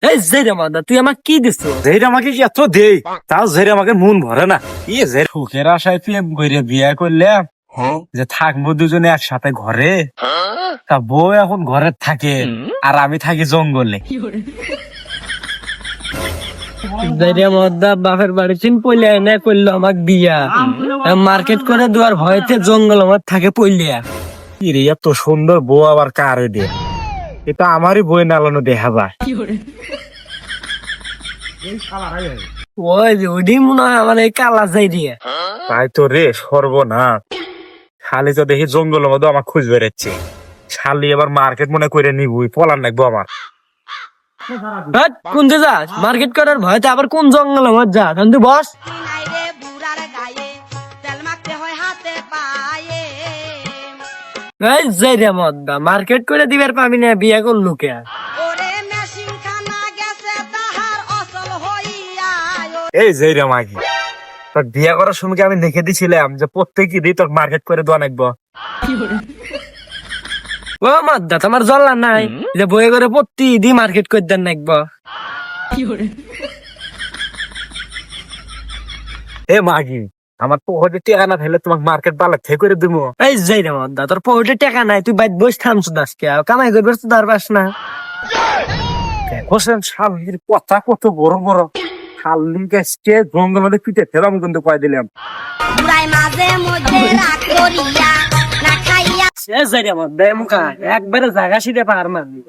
এই জেরে মাদা তুই আমাকে কি দিছ? যেটা আমাকে কি এত দেই, তাও যেটা আমাকে মন ভরে না। যে সুখের আশায় প্রেম করে বিয়ে করলাম, যে থাকবো দুজনে একসাথে ঘরে, তা বউ এখন ঘরে থাকে আর আমি থাকি জঙ্গলে। জেরে মাদা বাপের বাড়ি চিন পইলে এনে করলো আমাক বিয়া, মার্কেট করে দেওয়ার ভয়তে জঙ্গল আমার থাকে পইলিয়া। কি রে, এত সুন্দর বউ আবার কারে দে? এটা আমারই বই নালানো দেখা যায়। ওই যে ওইটাই মনে হয় আমার এই কালা যাই দিয়ে। তাই তো রে, সর্বনাশ। শালি তো দেখি জঙ্গলের মধ্যে আমার খুঁজ বেড়াচ্ছে। শালি এবার মার্কেট মনে করে নিবই, পলান লাগবো আমার। হাট, কোন যে যাস? মার্কেট করার ভয়তে আবার কোন জঙ্গল আমার যা, তুই বস। নাইরে বুড়ার গায়ে তেল মাখতে হয় হাতে পায়ে। এই জেরে মাদা মার্কেট করে দিবার পাবি না, বিয়া করলু কে? ওরে মেশিন খানা গেছে তাহার অচল হইয়া। এই যে রে মাগি, তোর বিয়ে করার সময় কি আমি লিখে দিছিলাম যে প্রত্যেক দিন তোর মার্কেট করে দেওয়া লাগবো? ও মাদা তোমার জ্বলা নাই যে বয়ে করে প্রতিদিন মার্কেট করে দেন নাকবো? এ মাগি, আমার পকেটে টাকা না থাকলে তোমাকে মার্কেট বালা থেকে করে দিবো। এই জেরে মাদা তোর পকেটে টাকা নাই, তুই বাইর বসে থামছ দাসকে, কামাই করবে তো তার পাস না। হোসেন শালির কথা কত বড় বড়, শালি গাছকে জঙ্গল মধ্যে পিঠে ফেরাম কিন্তু কয়ে দিলাম। বুড়াই মাঝে মধ্যে রাগ করিয়া না খাইয়া এ জেরে মাদা মুখা একবারে জায়গা সিটে পার মারবি।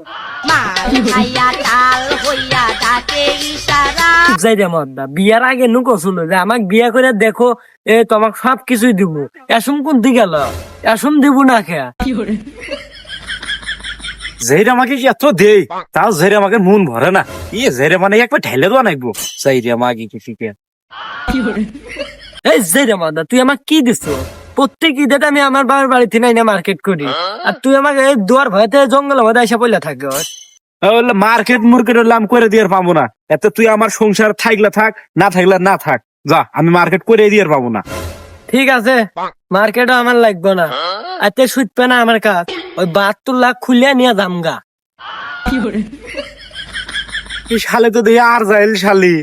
মাল খাইয়া টাল হইয়া ডাকে ইশারা। জেরে মাদা বিয়ার আগে নুকো ছিল যে আমাকে বিয়া করে দেখো, এ তোমাকে সব কিছুই দিব। এসম কোন দিকে গেল? এসম দিব না খেয়া। যেটা আমাকে কি এত দেই, তাও যেটা আমাকে মন ভরে না। যেটা মানে একবার ঢেলে দেওয়া লাগবো। সেইটা মাগি কি শিখে। এই জেরে মাদা তুই আমাকে কি দিছ? প্রত্যেক ঈদে আমি আমার বাবার বাড়িতে নাই না মার্কেট করি, আর তুই আমাকে এই দুয়ার ভয়তে জঙ্গলের মধ্যে এসে পড়লে থাকে। মার্কেট মুর্কেট লাম করে দিয়ে পাবো না। এত তুই আমার সংসার থাকলে থাক, না থাকলে না থাক, যা আমি মার্কেট করে দিয়ে পাবো না। ঠিক আছে, মার্কেটও আমার লাগবে না, আতে সুতবে না আমার কাজ। ওই 72 লাখ খুলে নিয়ে যামগা। শালে তো দেখি আর যাইল শালি।